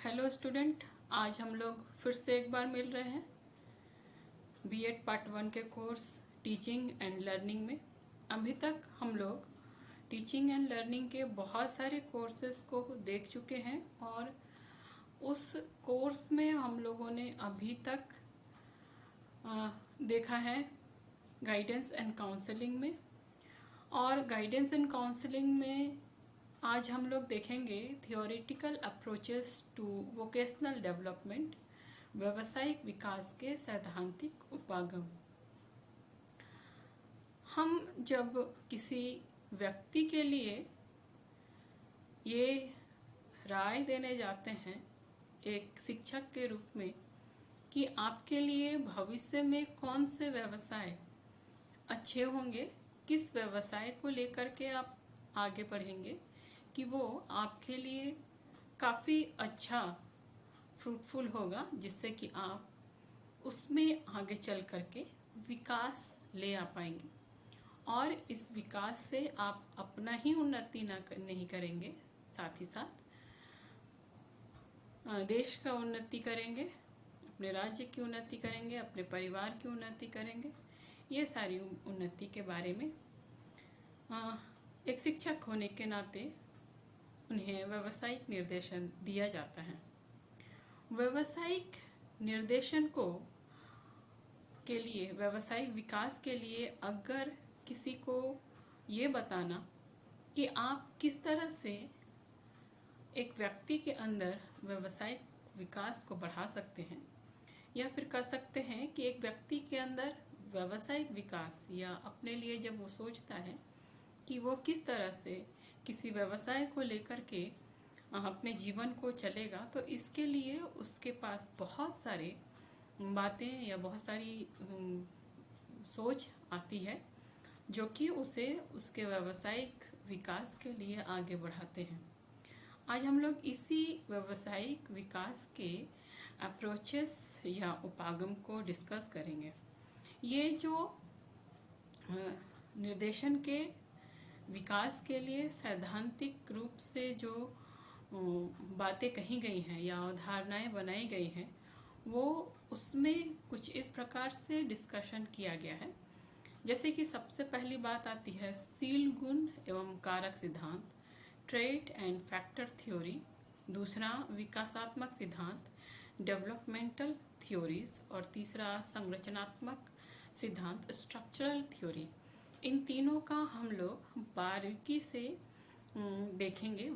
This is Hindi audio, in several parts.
हेलो स्टूडेंट, आज हम लोग फिर से एक बार मिल रहे हैं बीएड पार्ट 1 के कोर्स टीचिंग एंड लर्निंग में। अभी तक हम लोग टीचिंग एंड लर्निंग के बहुत सारे कोर्सेज को देख चुके हैं और उस कोर्स में हम लोगों ने अभी तक देखा है गाइडेंस एंड काउंसलिंग में। और गाइडेंस एंड काउंसलिंग में आज हम लोग देखेंगे theoretical approaches to vocational development, व्यावसायिक विकास के सैद्धांतिक उपागम। हम जब किसी व्यक्ति के लिए ये राय देने जाते हैं एक शिक्षक के रूप में कि आपके लिए भविष्य में कौन से व्यवसाय अच्छे होंगे, किस व्यवसाय को लेकर के आप आगे बढ़ेंगे कि वो आपके लिए काफ़ी अच्छा फ्रूटफुल होगा, जिससे कि आप उसमें आगे चल करके विकास ले आ पाएंगे। और इस विकास से आप अपना ही उन्नति नहीं करेंगे, साथ ही साथ देश का उन्नति करेंगे, अपने राज्य की उन्नति करेंगे, अपने परिवार की उन्नति करेंगे। ये सारी उन्नति के बारे में एक शिक्षक होने के नाते उन्हें व्यावसायिक निर्देशन दिया जाता है। व्यावसायिक निर्देशन के लिए, व्यावसायिक विकास के लिए अगर किसी को ये बताना कि आप किस तरह से एक व्यक्ति के अंदर व्यावसायिक विकास को बढ़ा सकते हैं, या फिर कह सकते हैं कि एक व्यक्ति के अंदर व्यावसायिक विकास, या अपने लिए जब वो सोचता है कि वो किस तरह से किसी व्यवसाय को लेकर के अपने जीवन को चलेगा, तो इसके लिए उसके पास बहुत सारे बातें या बहुत सारी सोच आती है जो कि उसे उसके व्यावसायिक विकास के लिए आगे बढ़ाते हैं। आज हम लोग इसी व्यावसायिक विकास के अप्रोचेस या उपागम को डिस्कस करेंगे। ये जो निर्देशन के विकास के लिए सैद्धांतिक रूप से जो बातें कही गई हैं या अवधारणाएं बनाई गई हैं, वो उसमें कुछ इस प्रकार से डिस्कशन किया गया है। जैसे कि सबसे पहली बात आती है शील गुण एवं कारक सिद्धांत, ट्रेट एंड फैक्टर थ्योरी। दूसरा विकासात्मक सिद्धांत, डेवलपमेंटल थ्योरीज। और तीसरा संरचनात्मक सिद्धांत, स्ट्रक्चरल थ्योरी। इन तीनों का हम लोग बारीकी से देखेंगे।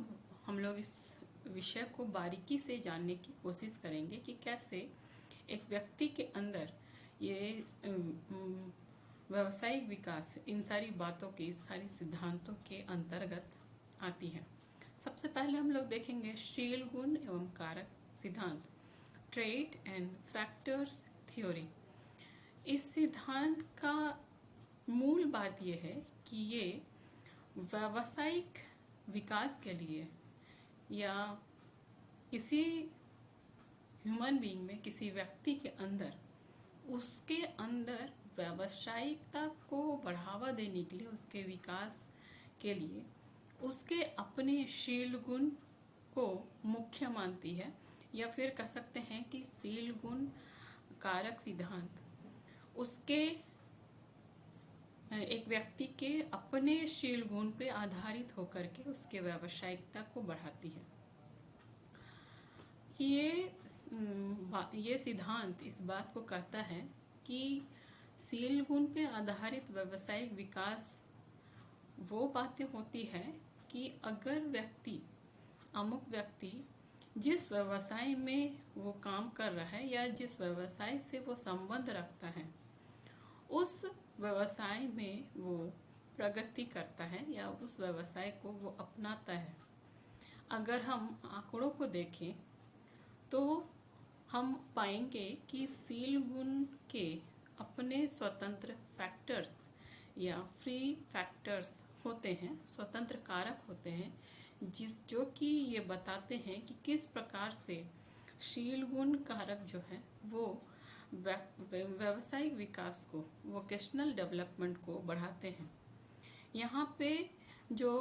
हम लोग इस विषय को बारीकी से जानने की कोशिश करेंगे कि कैसे एक व्यक्ति के अंदर ये व्यावसायिक विकास इन सारी बातों के, इस सारी सिद्धांतों के अंतर्गत आती है। सबसे पहले हम लोग देखेंगे शील गुण एवं कारक सिद्धांत, ट्रेट एंड फैक्टर्स थ्योरी। इस सिद्धांत का मूल बात यह है कि ये व्यावसायिक विकास के लिए या किसी ह्यूमन बीइंग में, किसी व्यक्ति के अंदर, उसके अंदर व्यावसायिकता को बढ़ावा देने के लिए, उसके विकास के लिए उसके अपने शील गुण को मुख्य मानती है। या फिर कह सकते हैं कि शील गुण कारक सिद्धांत उसके एक व्यक्ति के अपने शील गुण पे आधारित होकर के उसके व्यावसायिकता को बढ़ाती है। ये सिद्धांत इस बात को कहता है कि शील गुण पे आधारित व्यावसायिक विकास वो बातें होती है कि अगर अमुक व्यक्ति जिस व्यवसाय में वो काम कर रहा है या जिस व्यवसाय से वो संबंध रखता है, उस व्यवसाय में वो प्रगति करता है या उस व्यवसाय को वो अपनाता है। अगर हम आंकड़ों को देखें तो हम पाएंगे कि शील गुण के अपने स्वतंत्र फैक्टर्स या फ्री फैक्टर्स होते हैं, स्वतंत्र कारक होते हैं, जो कि ये बताते हैं कि किस प्रकार से शील गुण कारक जो है वो व्यावसायिक विकास को, वोकेशनल डेवलपमेंट को बढ़ाते हैं। यहाँ पे जो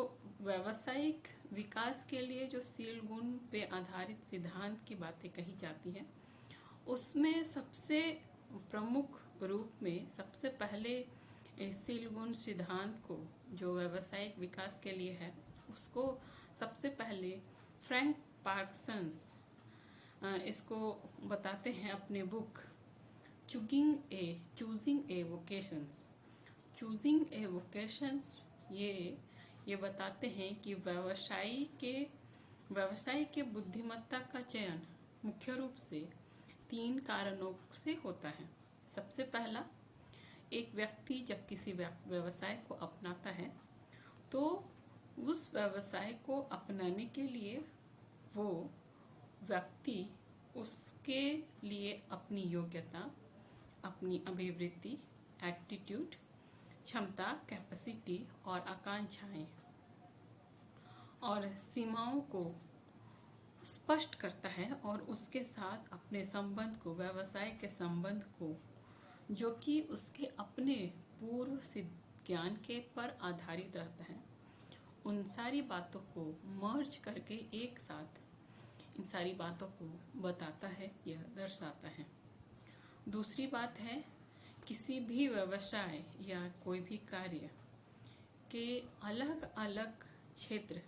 व्यावसायिक विकास के लिए जो शील गुण पे आधारित सिद्धांत की बातें कही जाती हैं, उसमें सबसे प्रमुख रूप में सबसे पहले इस शील गुण सिद्धांत को जो व्यावसायिक विकास के लिए है, उसको सबसे पहले फ्रैंक पार्किंसंस इसको बताते हैं अपने book choosing a vocations. Choosing a vocations ये बताते हैं कि व्यवसाय के बुद्धिमत्ता का चयन मुख्य रूप से 3 कारणों से होता है। सबसे पहला, एक व्यक्ति जब किसी व्यवसाय को अपनाता है तो उस व्यवसाय को अपनाने के लिए वो व्यक्ति उसके लिए अपनी योग्यता, अपनी अभिवृत्ति, एटीट्यूड, क्षमता, कैपेसिटी और आकांक्षाएं और सीमाओं को स्पष्ट करता है और उसके साथ अपने संबंध को, व्यवसाय के संबंध को, जो कि उसके अपने पूर्व सिद्ध ज्ञान के पर आधारित रहता है, उन सारी बातों को मर्ज करके एक साथ इन सारी बातों को बताता है या दर्शाता है। दूसरी बात है, किसी भी व्यवसाय या कोई भी कार्य के अलग अलग क्षेत्र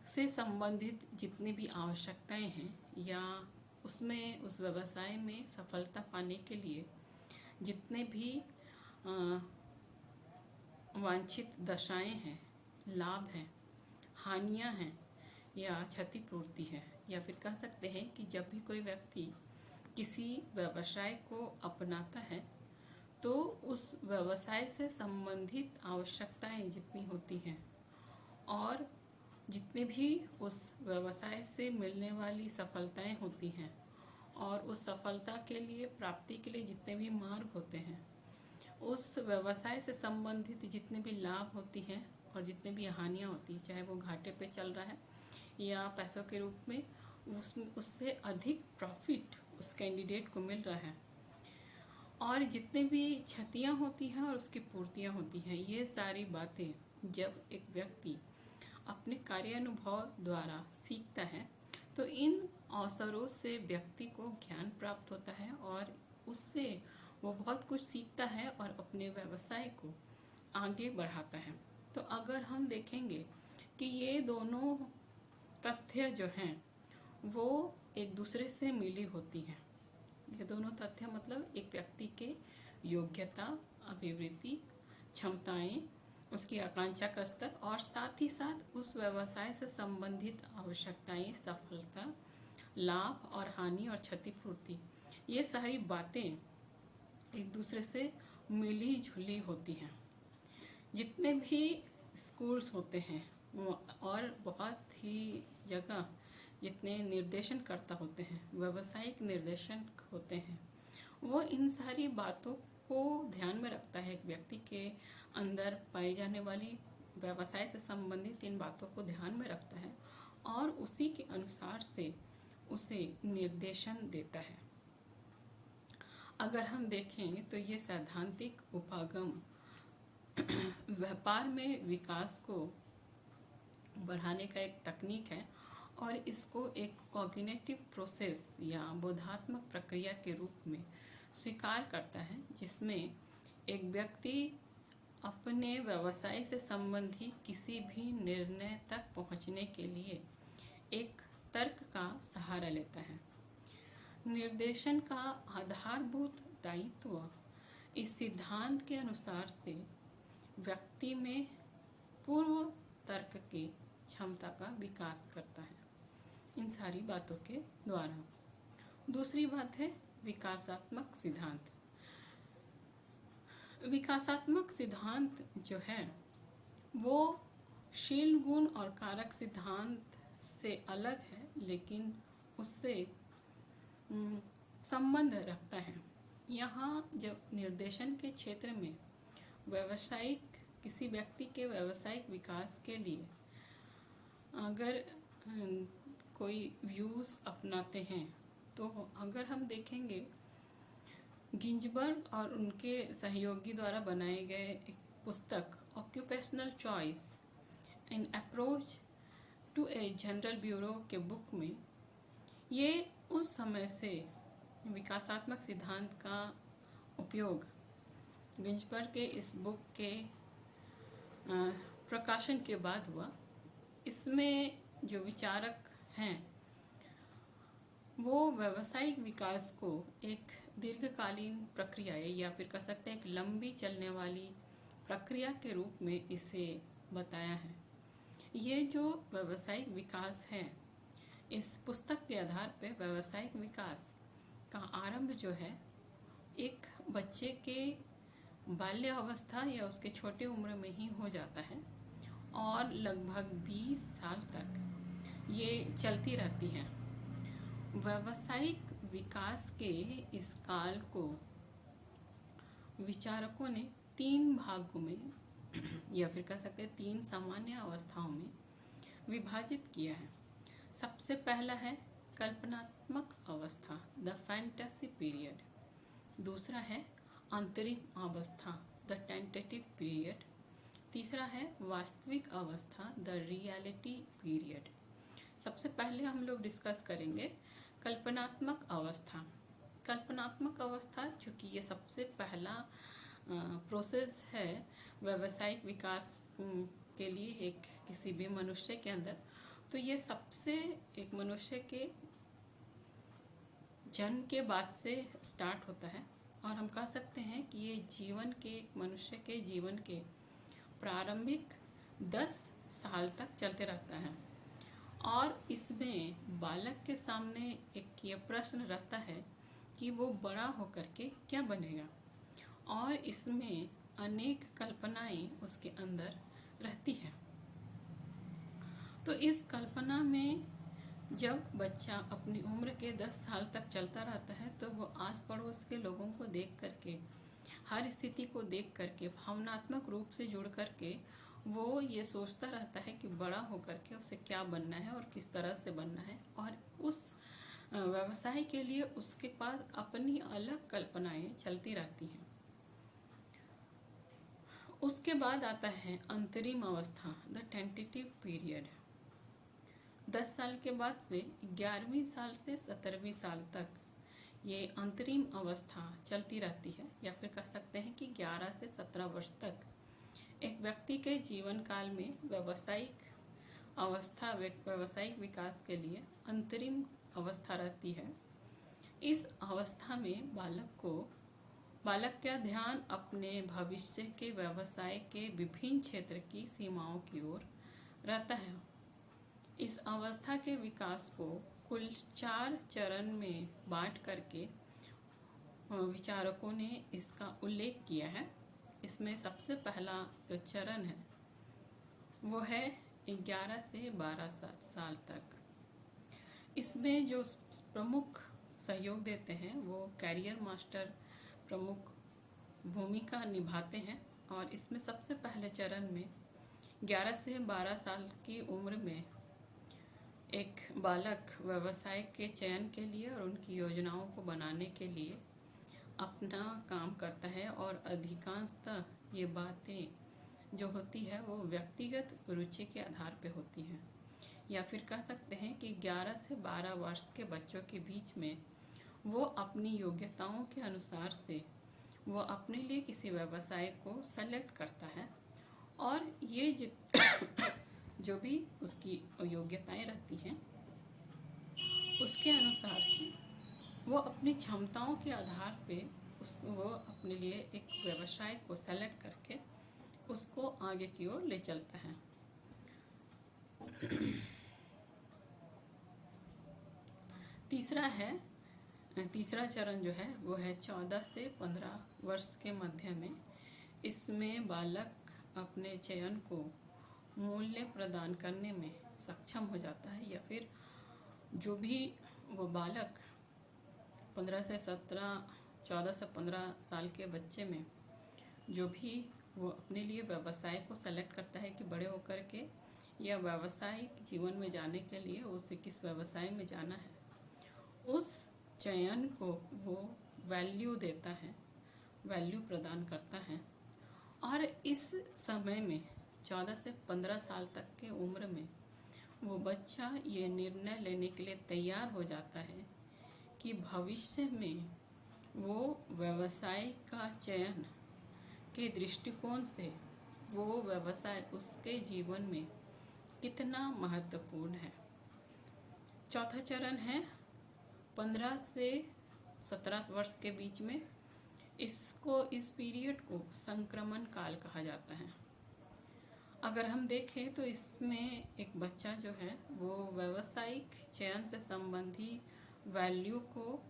से संबंधित जितनी भी आवश्यकताएं हैं या उसमें उस व्यवसाय में सफलता पाने के लिए जितने भी वांछित दशाएं हैं, लाभ हैं, हानियां हैं या क्षतिपूर्ति है, या फिर कह सकते हैं कि जब भी कोई व्यक्ति किसी व्यवसाय को अपनाता है तो उस व्यवसाय से संबंधित आवश्यकताएं जितनी होती हैं और जितने भी उस व्यवसाय से मिलने वाली सफलताएं होती हैं और उस सफलता के लिए प्राप्ति के लिए जितने भी मार्ग होते हैं, उस व्यवसाय से संबंधित जितने भी लाभ होती हैं और जितने भी हानियां होती हैं, चाहे वो घाटे पे चल रहा है या पैसों के रूप में उससे अधिक प्रॉफिट उस कैंडिडेट को मिल रहा है, और जितने भी क्षतियाँ होती हैं और उसकी पूर्तियाँ होती हैं, ये सारी बातें जब एक व्यक्ति अपने कार्यानुभव द्वारा सीखता है तो इन अवसरों से व्यक्ति को ज्ञान प्राप्त होता है और उससे वो बहुत कुछ सीखता है और अपने व्यवसाय को आगे बढ़ाता है। तो अगर हम देखेंगे कि ये दोनों तथ्य जो हैं वो एक दूसरे से मिली होती हैं, ये दोनों तथ्य मतलब एक व्यक्ति के योग्यता, अभिवृत्ति, क्षमताएं, उसकी आकांक्षा का स्तर और साथ ही साथ उस व्यवसाय से संबंधित आवश्यकताएं, सफलता, लाभ और हानि और क्षतिपूर्ति, ये सारी बातें एक दूसरे से मिली जुली होती हैं। जितने भी स्कूल्स होते हैं और बहुत ही जगह जितने निर्देशनकर्ता होते हैं, व्यावसायिक निर्देशन होते हैं, वो इन सारी बातों को ध्यान में रखता है। एक व्यक्ति के अंदर पाई जाने वाली व्यवसाय से संबंधित इन बातों को ध्यान में रखता है और उसी के अनुसार से उसे निर्देशन देता है। अगर हम देखें तो ये सैद्धांतिक उपागम व्यापार में विकास को बढ़ाने का एक तकनीक है और इसको एक कॉग्निटिव प्रोसेस या बोधात्मक प्रक्रिया के रूप में स्वीकार करता है, जिसमें एक व्यक्ति अपने व्यवसाय से संबंधी किसी भी निर्णय तक पहुंचने के लिए एक तर्क का सहारा लेता है। निर्देशन का आधारभूत दायित्व इस सिद्धांत के अनुसार से व्यक्ति में पूर्व तर्क की क्षमता का विकास करता है इन सारी बातों के द्वारा। दूसरी बात है विकासात्मक सिद्धांत। विकासात्मक सिद्धांत जो है वो शील गुण और कारक सिद्धांत से अलग है, लेकिन उससे संबंध रखता है। यहाँ जब निर्देशन के क्षेत्र में किसी व्यक्ति के व्यावसायिक विकास के लिए अगर कोई व्यूज़ अपनाते हैं, तो अगर हम देखेंगे गिंजबर्ग और उनके सहयोगी द्वारा बनाए गए एक पुस्तक occupational choice an approach to a general bureau के बुक में ये उस समय से विकासात्मक सिद्धांत का उपयोग गिंजबर्ग के इस बुक के प्रकाशन के बाद हुआ। इसमें जो विचारक हैं वो व्यावसायिक विकास को एक दीर्घकालीन प्रक्रिया है, या फिर कह सकते हैं एक लंबी चलने वाली प्रक्रिया के रूप में इसे बताया है। ये जो व्यावसायिक विकास है, इस पुस्तक के आधार पे व्यावसायिक विकास का आरंभ जो है एक बच्चे के बाल्य अवस्था या उसके छोटे उम्र में ही हो जाता है और लगभग 20 साल तक ये चलती रहती है। व्यावसायिक विकास के इस काल को विचारकों ने 3 भागों में या फिर कह सकते हैं 3 सामान्य अवस्थाओं में विभाजित किया है। सबसे पहला है कल्पनात्मक अवस्था, द फैंटेसी पीरियड। दूसरा है अंतरिम अवस्था, द टेंटेटिव पीरियड। तीसरा है वास्तविक अवस्था, द रियलिटी पीरियड। सबसे पहले हम लोग डिस्कस करेंगे कल्पनात्मक अवस्था। कल्पनात्मक अवस्था चूँकि ये सबसे पहला प्रोसेस है व्यावसायिक विकास के लिए एक किसी भी मनुष्य के अंदर, तो ये सबसे एक मनुष्य के जन्म के बाद से स्टार्ट होता है और हम कह सकते हैं कि ये जीवन के एक मनुष्य के जीवन के प्रारंभिक 10 साल तक चलते रहता है। और इसमें बालक के सामने एक ये प्रश्न रहता है कि वो बड़ा होकर के क्या बनेगा, और इसमें अनेक कल्पनाएं उसके अंदर रहती है। तो इस कल्पना में जब बच्चा अपनी उम्र के 10 साल तक चलता रहता है तो वो आस पड़ोस के लोगों को देख करके, हर स्थिति को देख करके, भावनात्मक रूप से जुड़ करके वो ये सोचता रहता है कि बड़ा होकर के उसे क्या बनना है और किस तरह से बनना है, और उस व्यवसाय के लिए उसके पास अपनी अलग कल्पनाएं चलती रहती हैं। उसके बाद आता है अंतरिम अवस्था, द टेंटेटिव पीरियड। 10 साल के बाद से 11वीं साल से 17वीं साल तक ये अंतरिम अवस्था चलती रहती है, या फिर कह सकते हैं कि 11 से 17 वर्ष तक एक व्यक्ति के जीवन काल में व्यावसायिक अवस्था, व्यावसायिक विकास के लिए अंतरिम अवस्था रहती है। इस अवस्था में बालक का ध्यान अपने भविष्य के व्यवसाय के विभिन्न क्षेत्र की सीमाओं की ओर रहता है। इस अवस्था के विकास को कुल 4 चरण में बांट करके विचारकों ने इसका उल्लेख किया है। इसमें सबसे पहला जो चरण है वो है 11 से 12 साल तक। इसमें जो प्रमुख सहयोग देते हैं वो कैरियर मास्टर प्रमुख भूमिका निभाते हैं, और इसमें सबसे पहले चरण में 11 से 12 साल की उम्र में एक बालक व्यवसाय के चयन के लिए और उनकी योजनाओं को बनाने के लिए अपना काम करता है, और अधिकांशतः ये बातें जो होती है वो व्यक्तिगत रुचि के आधार पे होती हैं, या फिर कह सकते हैं कि 11 से 12 वर्ष के बच्चों के बीच में वो अपनी योग्यताओं के अनुसार से वो अपने लिए किसी व्यवसाय को सेलेक्ट करता है, और ये जो भी उसकी योग्यताएं रहती हैं उसके अनुसार से वो अपनी क्षमताओं के आधार पे वो अपने लिए एक व्यवसाय को सेलेक्ट करके उसको आगे की ओर ले चलता है। तीसरा चरण जो है वो है 14 से 15 वर्ष के मध्य में। इसमें बालक अपने चयन को मूल्य प्रदान करने में सक्षम हो जाता है, या फिर जो भी वो बालक 14 से 15 साल के बच्चे में जो भी वो अपने लिए व्यवसाय को सेलेक्ट करता है कि बड़े होकर के या व्यावसायिक जीवन में जाने के लिए उसे किस व्यवसाय में जाना है, उस चयन को वो वैल्यू देता है, वैल्यू प्रदान करता है। और इस समय में 14 से 15 साल तक के उम्र में वो बच्चा ये निर्णय लेने के लिए तैयार हो जाता है कि भविष्य में वो व्यवसाय का चयन के दृष्टिकोण से वो व्यवसाय उसके जीवन में कितना महत्वपूर्ण है। चौथा चरण है 15 से 17 वर्ष के बीच में। इस पीरियड को संक्रमण काल कहा जाता है। अगर हम देखें तो इसमें एक बच्चा जो है वो व्यावसायिक चयन से संबंधी वैल्यू को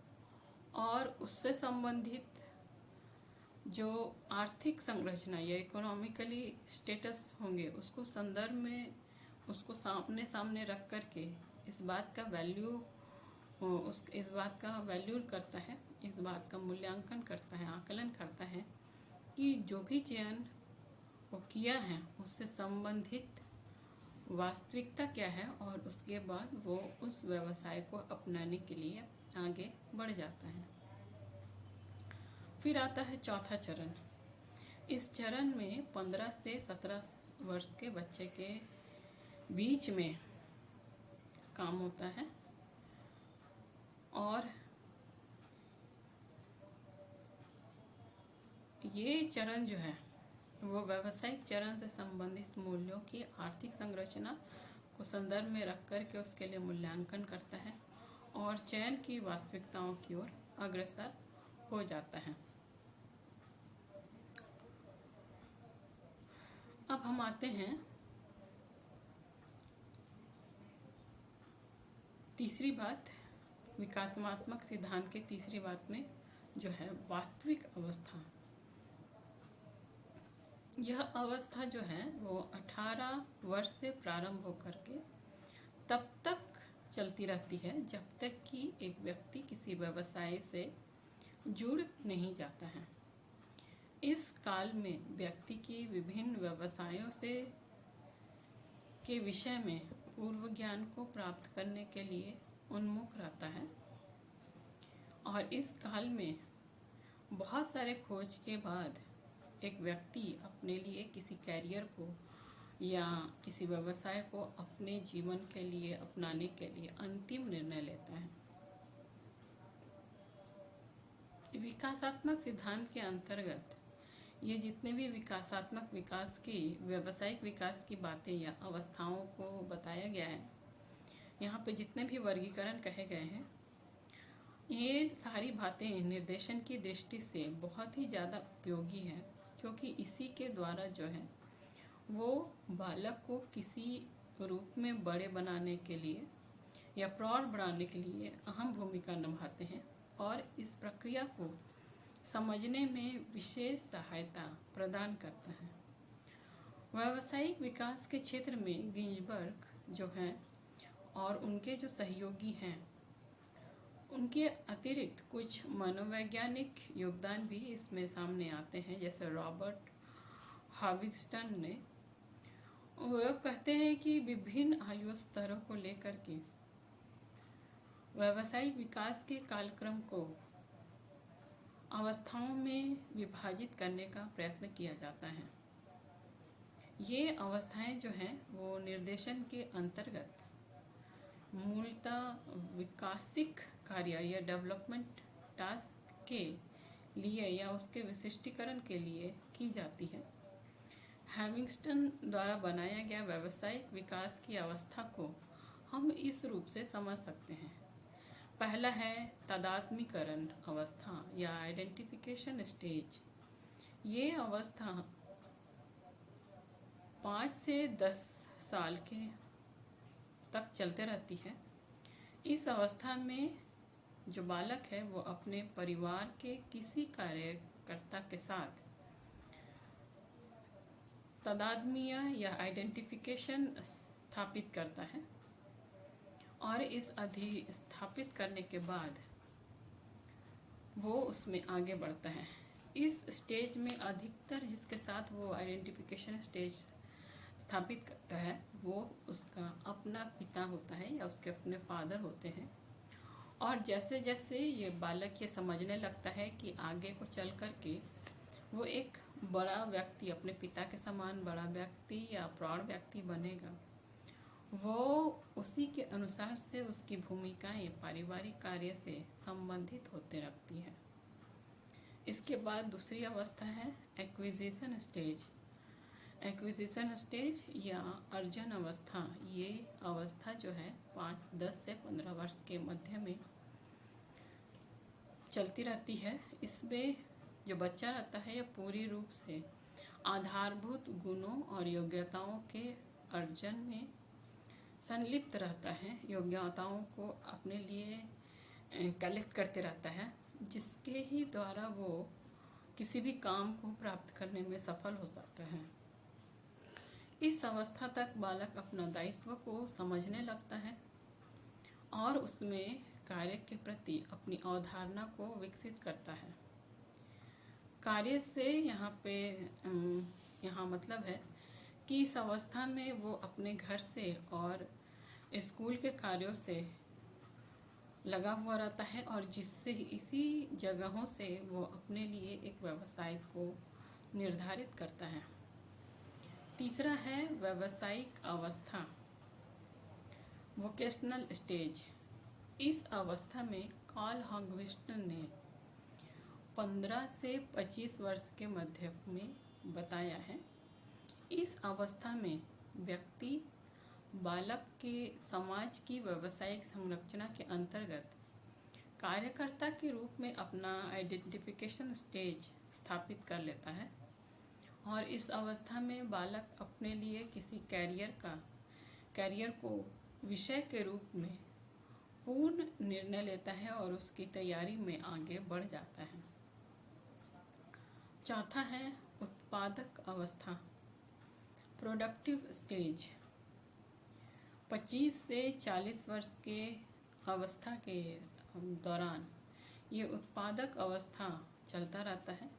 और उससे संबंधित जो आर्थिक संरचना या इकोनॉमिकली स्टेटस होंगे उसको संदर्भ में उसको सामने सामने रख करके इस बात का वैल्यू करता है, इस बात का मूल्यांकन करता है, आकलन करता है कि जो भी चयन वो किया है उससे संबंधित वास्तविकता क्या है, और उसके बाद वो उस व्यवसाय को अपनाने के लिए आगे बढ़ जाता है। फिर आता है चौथा चरण। इस चरण में 15 से 17 वर्ष के बच्चे के बीच में काम होता है और ये चरण जो है वो व्यावसायिक चरण से संबंधित मूल्यों की आर्थिक संरचना को संदर्भ में रख कर के उसके लिए मूल्यांकन करता है और चयन की वास्तविकताओं की ओर अग्रसर हो जाता है। अब हम आते हैं तीसरी बात, विकासात्मक सिद्धांत के तीसरी बात में जो है वास्तविक अवस्था। यह अवस्था जो है वो 18 वर्ष से प्रारंभ होकर के तब तक चलती रहती है जब तक कि एक व्यक्ति किसी व्यवसाय से जुड़ नहीं जाता है। इस काल में व्यक्ति की विभिन्न व्यवसायों से के विषय में पूर्व ज्ञान को प्राप्त करने के लिए उन्मुख रहता है और इस काल में बहुत सारे खोज के बाद एक व्यक्ति अपने लिए किसी कैरियर को या किसी व्यवसाय को अपने जीवन के लिए अपनाने के लिए अंतिम निर्णय लेता है। विकासात्मक सिद्धांत के अंतर्गत ये जितने भी विकासात्मक विकास की व्यावसायिक विकास की बातें या अवस्थाओं को बताया गया है, यहाँ पे जितने भी वर्गीकरण कहे गए हैं, ये सारी बातें निर्देशन की दृष्टि से बहुत ही ज़्यादा उपयोगी है, क्योंकि इसी के द्वारा जो है वो बालक को किसी रूप में बड़े बनाने के लिए या प्रौढ़ बनाने के लिए अहम भूमिका निभाते हैं और इस प्रक्रिया को समझने में विशेष सहायता प्रदान करता है। व्यावसायिक विकास के क्षेत्र में गिंजबर्ग जो हैं और उनके जो सहयोगी हैं, उनके अतिरिक्त कुछ मनोवैज्ञानिक योगदान भी इसमें सामने आते हैं। जैसे रॉबर्ट हाविग्स्टन ने वो कहते हैं कि विभिन्न आयु स्तरों को लेकर के व्यावसायिक विकास के कालक्रम को अवस्थाओं में विभाजित करने का प्रयत्न किया जाता है। ये अवस्थाएं जो हैं वो निर्देशन के अंतर्गत मूलतः विकासिक कार्य या डेवलपमेंट टास्क के लिए या उसके विशिष्टीकरण के लिए की जाती है। हैविंगस्टन द्वारा बनाया गया व्यावसायिक विकास की अवस्था को हम इस रूप से समझ सकते हैं। पहला है तादात्मीकरण अवस्था या आइडेंटिफिकेशन स्टेज। ये अवस्था 5 से 10 साल के तक चलते रहती है। इस अवस्था में जो बालक है वो अपने परिवार के किसी कार्यकर्ता के साथ तादात्म्य या आइडेंटिफिकेशन स्थापित करता है और इस स्थापित करने के बाद वो उसमें आगे बढ़ता है। इस स्टेज में अधिकतर जिसके साथ वो आइडेंटिफिकेशन स्टेज स्थापित करता है वो उसका अपना पिता होता है या उसके अपने फादर होते हैं। और जैसे जैसे ये बालक ये समझने लगता है कि आगे को चल कर के वो एक बड़ा व्यक्ति, अपने पिता के समान बड़ा व्यक्ति या प्रौढ़ व्यक्ति बनेगा, वो उसी के अनुसार से उसकी भूमिकाएं पारिवारिक कार्य से संबंधित होते रखती है। इसके बाद दूसरी अवस्था है एक्विजिशन स्टेज। एक्विजिशन स्टेज या अर्जन अवस्था, ये अवस्था जो है 10 से 15 वर्ष के मध्य में चलती रहती है। इसमें जो बच्चा रहता है यह पूरी रूप से आधारभूत गुणों और योग्यताओं के अर्जन में संलिप्त रहता है। योग्यताओं को अपने लिए कलेक्ट करते रहता है, जिसके ही द्वारा वो किसी भी काम को प्राप्त करने में सफल हो सकता है। इस अवस्था तक बालक अपना दायित्व को समझने लगता है और उसमें कार्य के प्रति अपनी अवधारणा को विकसित करता है। कार्य से यहाँ मतलब है कि इस अवस्था में वो अपने घर से और स्कूल के कार्यों से लगा हुआ रहता है और जिससे इसी जगहों से वो अपने लिए एक व्यवसाय को निर्धारित करता है। तीसरा है व्यावसायिक अवस्था, वोकेशनल स्टेज। इस अवस्था में कार्ल हॉगविट्ज़ ने 15 से 25 वर्ष के मध्य में बताया है। इस अवस्था में व्यक्ति बालक के समाज की व्यावसायिक संरचना के अंतर्गत कार्यकर्ता के रूप में अपना आइडेंटिफिकेशन स्टेज स्थापित कर लेता है और इस अवस्था में बालक अपने लिए किसी कैरियर को विषय के रूप में पूर्ण निर्णय लेता है और उसकी तैयारी में आगे बढ़ जाता है। चौथा है उत्पादक अवस्था, प्रोडक्टिव स्टेज। 25 से 40 वर्ष के अवस्था के दौरान ये उत्पादक अवस्था चलता रहता है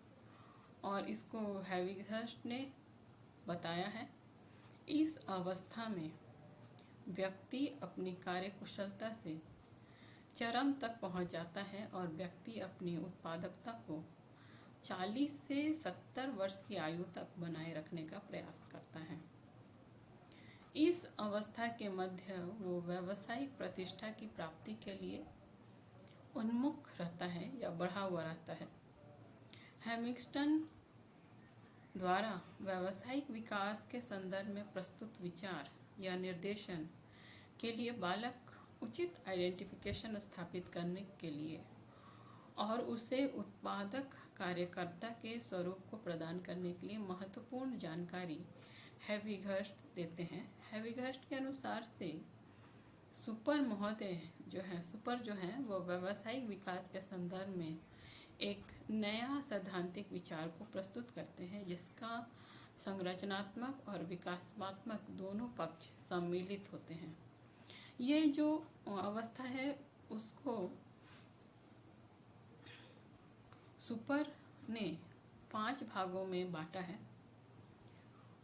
और इसको हैविगहर्स्ट ने बताया है। इस अवस्था में व्यक्ति अपनी कार्यकुशलता से चरम तक पहुंच जाता है और व्यक्ति अपनी उत्पादकता को 40 से 70 वर्ष की आयु तक बनाए रखने का प्रयास करता है। इस अवस्था के मध्य वो व्यावसायिक प्रतिष्ठा की प्राप्ति के लिए उन्मुख रहता है या बढ़ा हुआ रहता है। हैमिल्टन द्वारा व्यावसायिक विकास के संदर्भ में प्रस्तुत विचार या निर्देशन के लिए बालक उचित आइडेंटिफिकेशन स्थापित करने के लिए और उसे उत्पादक कार्यकर्ता के स्वरूप को प्रदान करने के लिए महत्वपूर्ण जानकारी हैविगहर्स्ट देते हैं। हैविगहर्स्ट के अनुसार से सुपर जो है वो व्यावसायिक विकास के संदर्भ में एक नया सैद्धांतिक विचार को प्रस्तुत करते हैं, जिसका संरचनात्मक और विकासात्मक दोनों पक्ष सम्मिलित होते हैं। ये जो अवस्था है उसको सुपर ने 5 भागों में बांटा है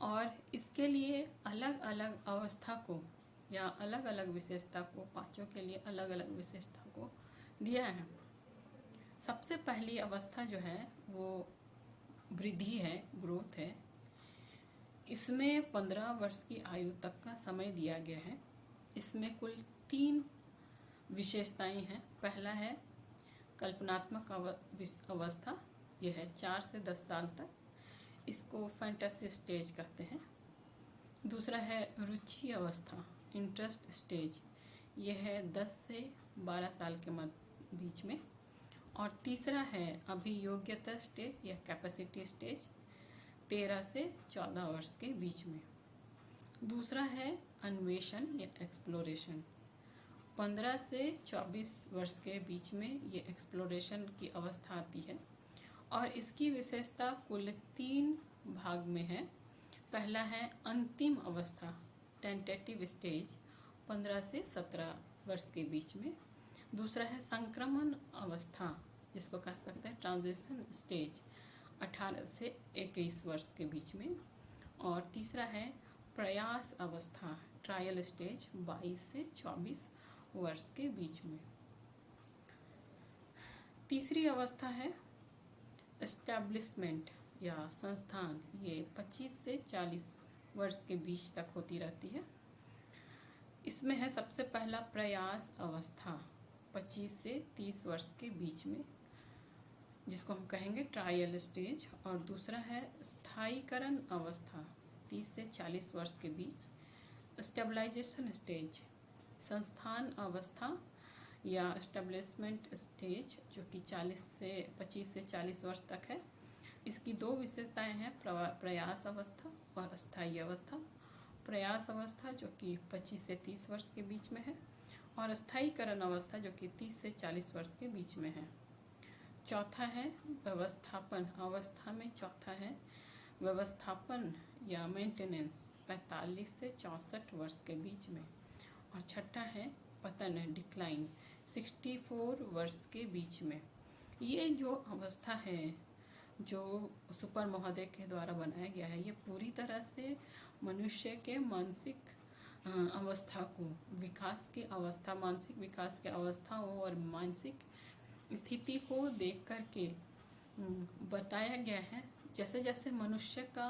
और इसके लिए अलग अलग अवस्था को या अलग अलग विशेषता को, पांचों के लिए अलग अलग विशेषता को दिया है। सबसे पहली अवस्था जो है वो वृद्धि है, ग्रोथ है। इसमें 15 वर्ष की आयु तक का समय दिया गया है। इसमें कुल 3 विशेषताएं हैं। पहला है कल्पनात्मक अवस्था, यह है 4 से 10 साल तक, इसको फैंटेसी स्टेज कहते हैं। दूसरा है रुचि अवस्था, इंटरेस्ट स्टेज, यह है 10 से 12 साल के बीच में। और तीसरा है अभियोग्यता स्टेज या कैपेसिटी स्टेज, 13 से 14 वर्ष के बीच में। दूसरा है अन्वेषण या एक्सप्लोरेशन, 15 से 24 वर्ष के बीच में ये एक्सप्लोरेशन की अवस्था आती है और इसकी विशेषता कुल 3 भाग में है। पहला है अंतिम अवस्था, टेंटेटिव स्टेज, 15 से 17 वर्ष के बीच में। दूसरा है संक्रमण अवस्था, जिसको कह सकते हैं ट्रांजिशन स्टेज, 18 से 21 वर्ष के बीच में। और तीसरा है प्रयास अवस्था, ट्रायल स्टेज, 22 से 24 वर्ष के बीच में। तीसरी अवस्था है एस्टैब्लिशमेंट या संस्थान, ये 25 से 40 वर्ष के बीच तक होती रहती है। इसमें है सबसे पहला प्रयास अवस्था 25 से 30 वर्ष के बीच में, जिसको हम कहेंगे ट्रायल स्टेज। और दूसरा है स्थायीकरण अवस्था 30 से 40 वर्ष के बीच, स्टेबलाइजेशन स्टेज, संस्थान अवस्था या स्टेब्लिशमेंट स्टेज, जो कि 25 से 40 वर्ष तक है। इसकी दो विशेषताएं हैं, प्रयास अवस्था और स्थायी अवस्था। प्रयास अवस्था जो कि 25 से 30 वर्ष के बीच में है, और स्थायीकरण अवस्था जो कि 30 से 40 वर्ष के बीच में है। चौथा है व्यवस्थापन अवस्था में, चौथा है व्यवस्थापन या मेंटेनेंस 45 से 64 वर्ष के बीच में। और छठा है पतन डिक्लाइन 64 वर्ष के बीच में। ये जो अवस्था है जो सुपर महोदय के द्वारा बनाया गया है, ये पूरी तरह से मनुष्य के मानसिक अवस्था को, विकास की अवस्था, मानसिक विकास की अवस्था और मानसिक स्थिति को देख कर के बताया गया है। जैसे जैसे मनुष्य का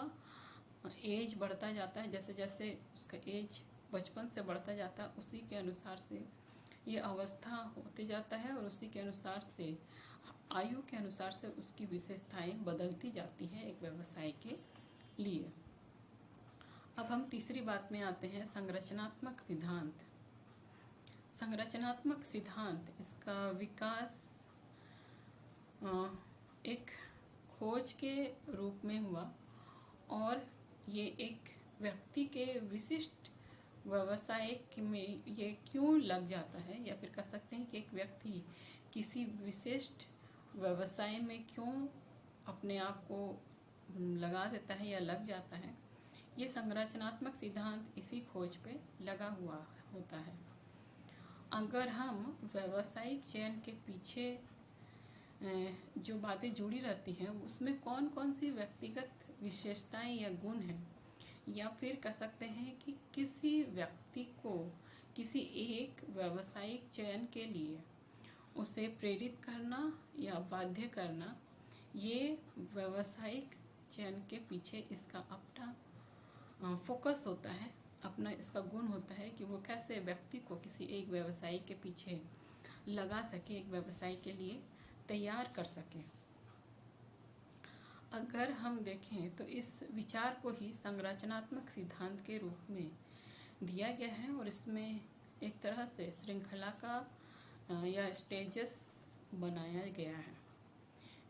एज बढ़ता जाता है, जैसे जैसे उसका एज बचपन से बढ़ता जाता है, उसी के अनुसार से ये अवस्था होते जाता है, और उसी के अनुसार से आयु के अनुसार से उसकी विशेषताएं बदलती जाती हैं एक व्यवसाय के लिए। अब हम तीसरी बात में आते हैं, संरचनात्मक सिद्धांत। संरचनात्मक सिद्धांत, इसका विकास एक खोज के रूप में हुआ, और ये एक व्यक्ति के विशिष्ट व्यवसाय में ये क्यों लग जाता है, या फिर कह सकते हैं कि एक व्यक्ति किसी विशिष्ट व्यवसाय में क्यों अपने आप को लगा देता है या लग जाता है, ये संरचनात्मक सिद्धांत इसी खोज पे लगा हुआ होता है। अगर हम व्यावसायिक चयन के पीछे जो बातें जुड़ी रहती हैं, उसमें कौन कौन सी व्यक्तिगत विशेषताएं या गुण हैं, या फिर कह सकते हैं कि किसी व्यक्ति को किसी एक व्यावसायिक चयन के लिए उसे प्रेरित करना या बाध्य करना, ये व्यावसायिक चयन के पीछे इसका अपना फोकस होता है, अपना इसका गुण होता है कि वो कैसे व्यक्ति को किसी एक व्यवसाय के पीछे लगा सके, एक व्यवसाय के लिए तैयार कर सके। अगर हम देखें तो इस विचार को ही संरचनात्मक सिद्धांत के रूप में दिया गया है, और इसमें एक तरह से श्रृंखला का या स्टेजेस बनाया गया है।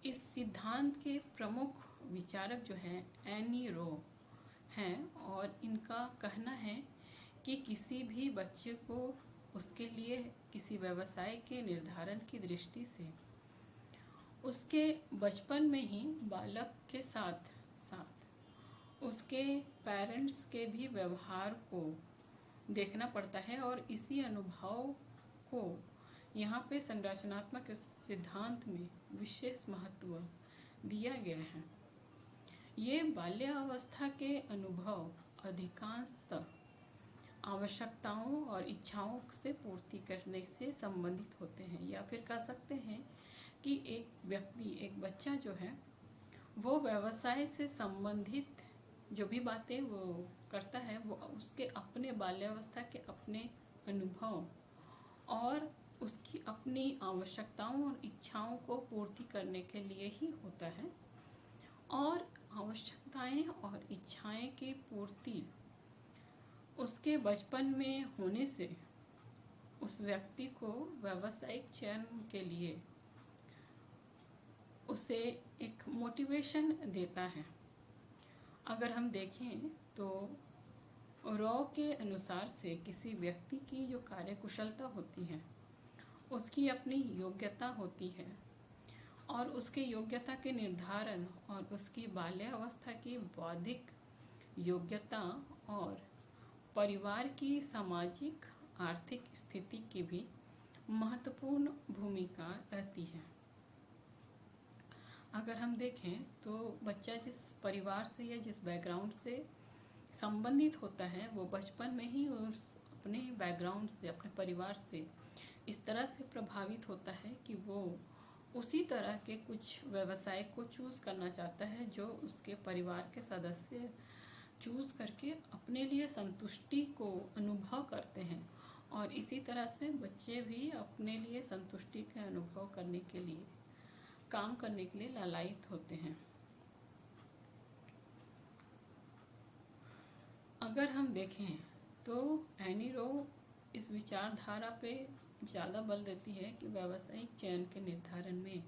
इस सिद्धांत के प्रमुख विचारक जो हैं एनी रो हैं, और इनका कहना है कि किसी भी बच्चे को उसके लिए किसी व्यवसाय के निर्धारण की दृष्टि से उसके बचपन में ही बालक के साथ साथ उसके पेरेंट्स के भी व्यवहार को देखना पड़ता है, और इसी अनुभव को यहाँ पे संरचनात्मक सिद्धांत में विशेष महत्व दिया गया है। ये बाल्यावस्था के अनुभव अधिकांशतः आवश्यकताओं और इच्छाओं से पूर्ति करने से संबंधित होते हैं, या फिर कह सकते हैं कि एक व्यक्ति, एक बच्चा जो है, वो व्यवसाय से संबंधित जो भी बातें वो करता है, वो उसके अपने बाल्यावस्था के अपने अनुभव और उसकी अपनी आवश्यकताओं और इच्छाओं को पूर्ति करने के लिए ही होता है। और आवश्यकताएं और इच्छाएं की पूर्ति उसके बचपन में होने से उस व्यक्ति को व्यावसायिक चयन के लिए उसे एक मोटिवेशन देता है। अगर हम देखें तो रॉ के अनुसार से किसी व्यक्ति की जो कार्यकुशलता होती है, उसकी अपनी योग्यता होती है, और उसके योग्यता के निर्धारण और उसकी बाल्यावस्था की बौद्धिक योग्यता और परिवार की सामाजिक आर्थिक स्थिति की भी महत्वपूर्ण भूमिका रहती है। अगर हम देखें तो बच्चा जिस परिवार से या जिस बैकग्राउंड से संबंधित होता है, वो बचपन में ही उस अपने बैकग्राउंड से, अपने परिवार से इस तरह से प्रभावित होता है कि वो उसी तरह के कुछ व्यवसाय को चूज़ करना चाहता है जो उसके परिवार के सदस्य चूज करके अपने लिए संतुष्टि को अनुभव करते हैं, और इसी तरह से बच्चे भी अपने लिए संतुष्टि के अनुभव करने के लिए, काम करने के लिए लालायित होते हैं। अगर हम देखें तो एनी रो इस विचारधारा पे ज़्यादा बल देती है कि व्यावसायिक चयन के निर्धारण में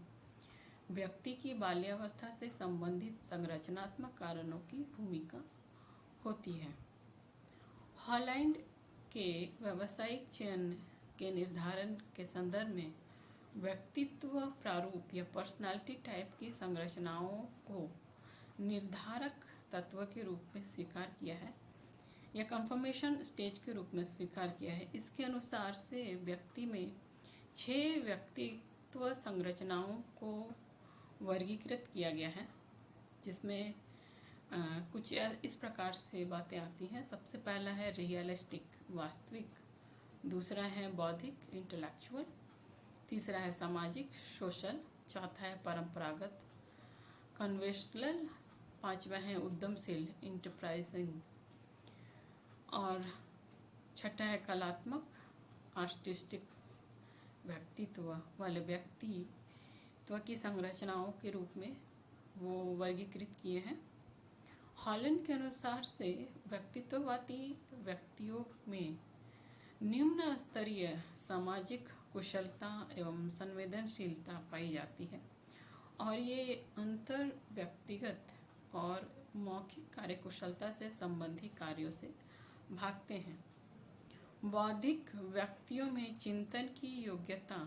व्यक्ति की बाल्यावस्था से संबंधित संरचनात्मक कारणों की भूमिका होती है। हॉलैंड के व्यावसायिक चयन के निर्धारण के संदर्भ में व्यक्तित्व प्रारूप या पर्सनालिटी टाइप की संरचनाओं को निर्धारक तत्व के रूप में स्वीकार किया है या कंफर्मेशन स्टेज के रूप में स्वीकार किया है। इसके अनुसार से व्यक्ति में 6 व्यक्तित्व संरचनाओं को वर्गीकृत किया गया है, जिसमें कुछ इस प्रकार से बातें आती हैं। सबसे पहला है रियलिस्टिक वास्तविक, दूसरा है बौद्धिक इंटेलेक्चुअल, तीसरा है सामाजिक सोशल, चौथा है परंपरागत कन्वेंशनल, पांचवा है उद्यमशील इंटरप्राइजिंग, और छठा है कलात्मक आर्टिस्टिक्स। व्यक्तित्व वाले व्यक्तित्व की संरचनाओं के रूप में वो वर्गीकृत किए हैं। हॉलैंड के अनुसार से व्यक्तित्ववादी व्यक्तियों में निम्न स्तरीय सामाजिक कुशलता एवं संवेदनशीलता पाई जाती है, और ये अंतर व्यक्तिगत और मौखिक कार्यकुशलता से संबंधित कार्यों से भागते हैं। बौद्धिक व्यक्तियों में चिंतन की योग्यता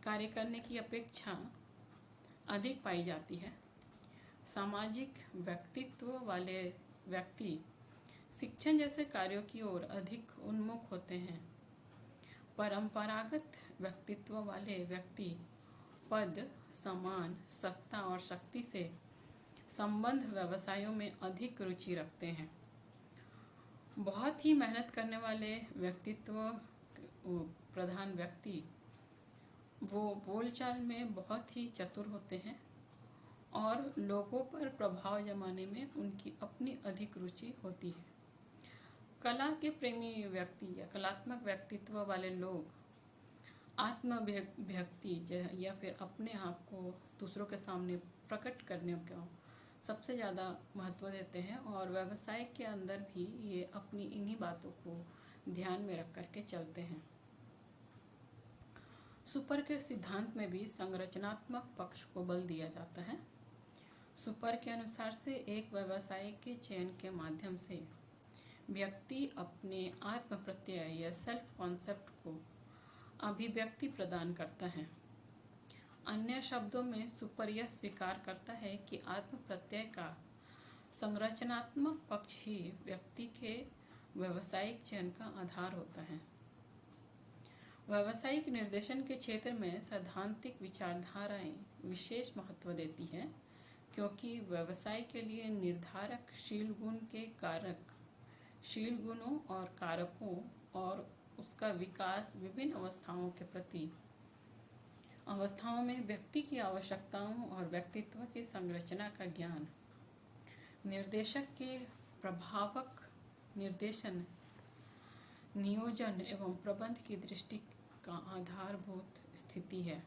कार्य करने की अपेक्षा अधिक पाई जाती है। सामाजिक व्यक्तित्व वाले व्यक्ति शिक्षण जैसे कार्यों की ओर अधिक उन्मुख होते हैं। परंपरागत व्यक्तित्व वाले व्यक्ति पद, सम्मान, सत्ता और शक्ति से संबंध व्यवसायों में अधिक रुचि रखते हैं। बहुत ही मेहनत करने वाले व्यक्तित्व प्रधान व्यक्ति वो बोलचाल में बहुत ही चतुर होते हैं और लोगों पर प्रभाव जमाने में उनकी अपनी अधिक रुचि होती है। कला के प्रेमी व्यक्ति या कलात्मक व्यक्तित्व वाले लोग आत्माभिव्यक्ति या फिर अपने आप को दूसरों के सामने प्रकट करने को सबसे ज़्यादा महत्व देते हैं, और व्यवसाय के अंदर भी ये अपनी इन्हीं बातों को ध्यान में रख करके चलते हैं। सुपर के सिद्धांत में भी संरचनात्मक पक्ष को बल दिया जाता है। सुपर के अनुसार से एक व्यवसाय के चयन के माध्यम से व्यक्ति अपने आत्म प्रत्यय या सेल्फ कॉन्सेप्ट को अभिव्यक्ति प्रदान करता है। अन्य शब्दों में सुपर यह स्वीकार करता है कि आत्म प्रत्यय का संरचनात्मक पक्ष ही व्यक्ति के व्यावसायिक चयन का आधार होता है। व्यावसायिक निर्देशन के क्षेत्र में सैद्धांतिक विचारधाराएं विशेष महत्व देती है, क्योंकि व्यवसाय के लिए निर्धारक शील गुण के कारक, शील गुणों और कारकों और उसका विकास विभिन्न अवस्थाओं में व्यक्ति की आवश्यकताओं और व्यक्तित्व की संरचना का ज्ञान, निर्देशक के प्रभावक निर्देशन, नियोजन एवं प्रबंध की दृष्टि का आधारभूत स्थिति है।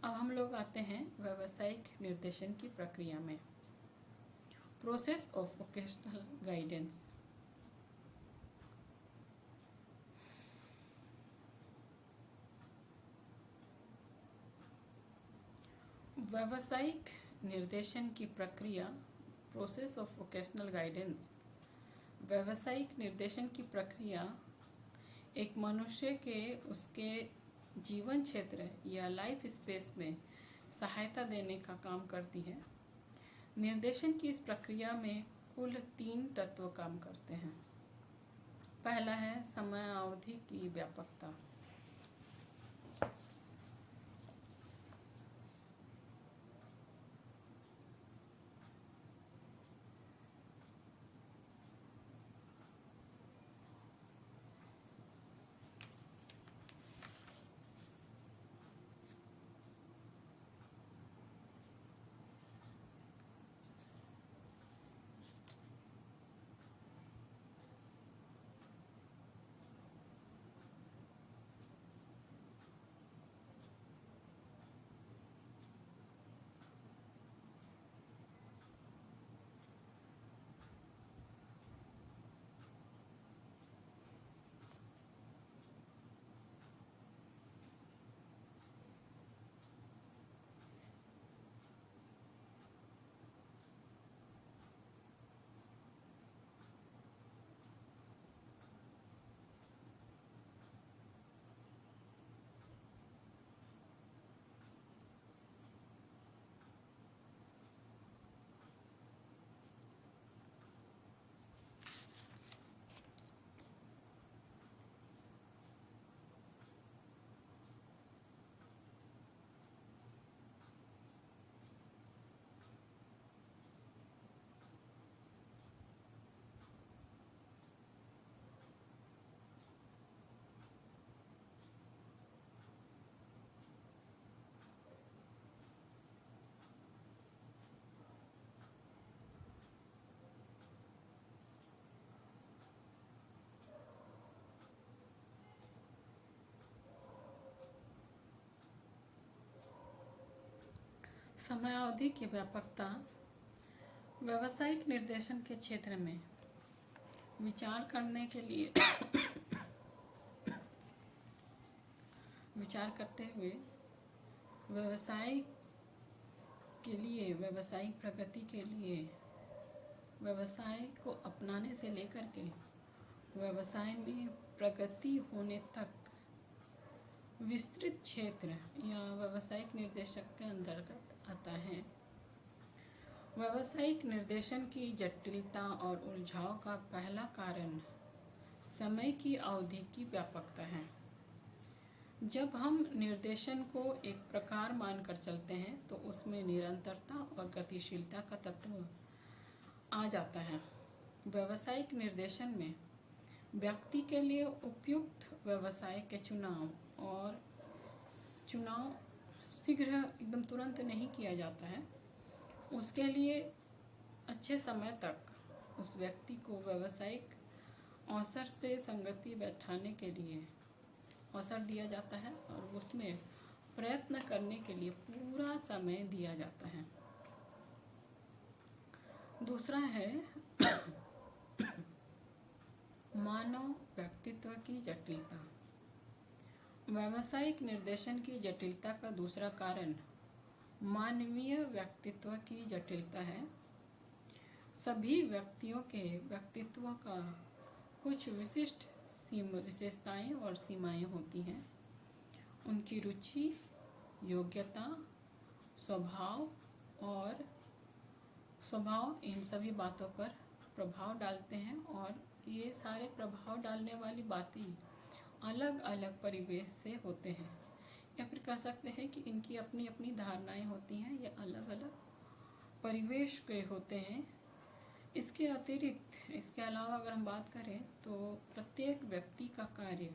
अब हम लोग आते हैं व्यावसायिक निर्देशन की प्रक्रिया में। Process of vocational guidance. व्यावसायिक निर्देशन की प्रक्रिया, प्रोसेस ऑफ वोकेशनल गाइडेंस। व्यावसायिक निर्देशन की प्रक्रिया एक मनुष्य के उसके जीवन क्षेत्र या लाइफ स्पेस में सहायता देने का काम करती है। निर्देशन की इस प्रक्रिया में कुल 3 तत्व काम करते हैं। पहला है समय अवधि की व्यापकता। समयावधि की व्यापकता व्यावसायिक निर्देशन के क्षेत्र में विचार करने के लिए विचार करते हुए व्यवसाय के लिए, व्यावसायिक प्रगति के लिए, व्यवसाय को अपनाने से लेकर के व्यवसाय में प्रगति होने तक विस्तृत क्षेत्र या व्यावसायिक निर्देशक के अंतर्गत आता है। व्यावसायिक निर्देशन की जटिलता और उलझाव का पहला कारण समय की अवधि की व्यापकता है। जब हम निर्देशन को एक प्रकार मानकर चलते हैं तो उसमें निरंतरता और गतिशीलता का तत्व आ जाता है। व्यावसायिक निर्देशन में व्यक्ति के लिए उपयुक्त व्यवसाय के चुनाव शीघ्र एकदम तुरंत नहीं किया जाता है। उसके लिए अच्छे समय तक उस व्यक्ति को व्यावसायिक अवसर से संगति बैठाने के लिए अवसर दिया जाता है और उसमें प्रयत्न करने के लिए पूरा समय दिया जाता है। दूसरा है मानव व्यक्तित्व की जटिलता। व्यावसायिक निर्देशन की जटिलता का दूसरा कारण मानवीय व्यक्तित्व की जटिलता है। सभी व्यक्तियों के व्यक्तित्व का कुछ विशिष्ट विशेषताएं और सीमाएं होती हैं। उनकी रुचि, योग्यता, स्वभाव इन सभी बातों पर प्रभाव डालते हैं और ये सारे प्रभाव डालने वाली बातें अलग अलग परिवेश से होते हैं, या फिर कह सकते हैं कि इनकी अपनी अपनी धारणाएं होती हैं, ये अलग अलग परिवेश के होते हैं। इसके अतिरिक्त, इसके अलावा अगर हम बात करें तो प्रत्येक व्यक्ति का कार्य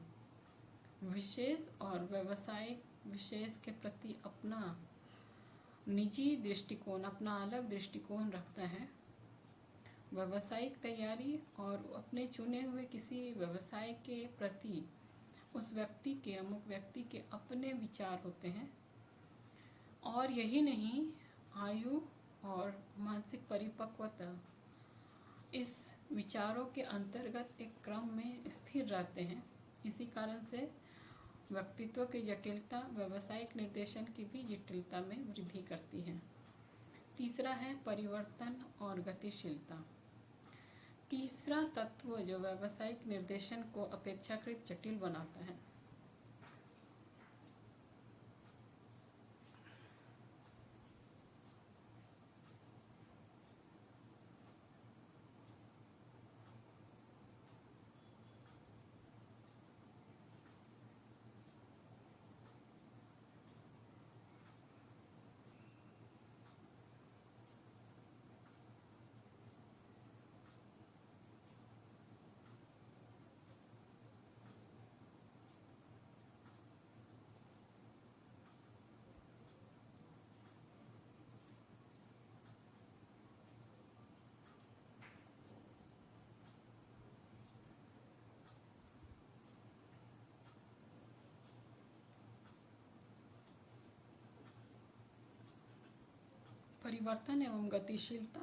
विशेष और व्यवसायिक विशेष के प्रति अपना निजी दृष्टिकोण, अपना अलग दृष्टिकोण रखता है। व्यावसायिक तैयारी और अपने चुने हुए किसी व्यवसाय के प्रति उस व्यक्ति के, अमुक व्यक्ति के अपने विचार होते हैं। और यही नहीं, आयु और मानसिक परिपक्वता इस विचारों के अंतर्गत एक क्रम में स्थिर रहते हैं। इसी कारण से व्यक्तित्व की जटिलता व्यावसायिक निर्देशन की भी जटिलता में वृद्धि करती है। तीसरा है परिवर्तन और गतिशीलता। तीसरा तत्व जो व्यावसायिक निर्देशन को अपेक्षाकृत जटिल बनाता है। परिवर्तन एवं गतिशीलता,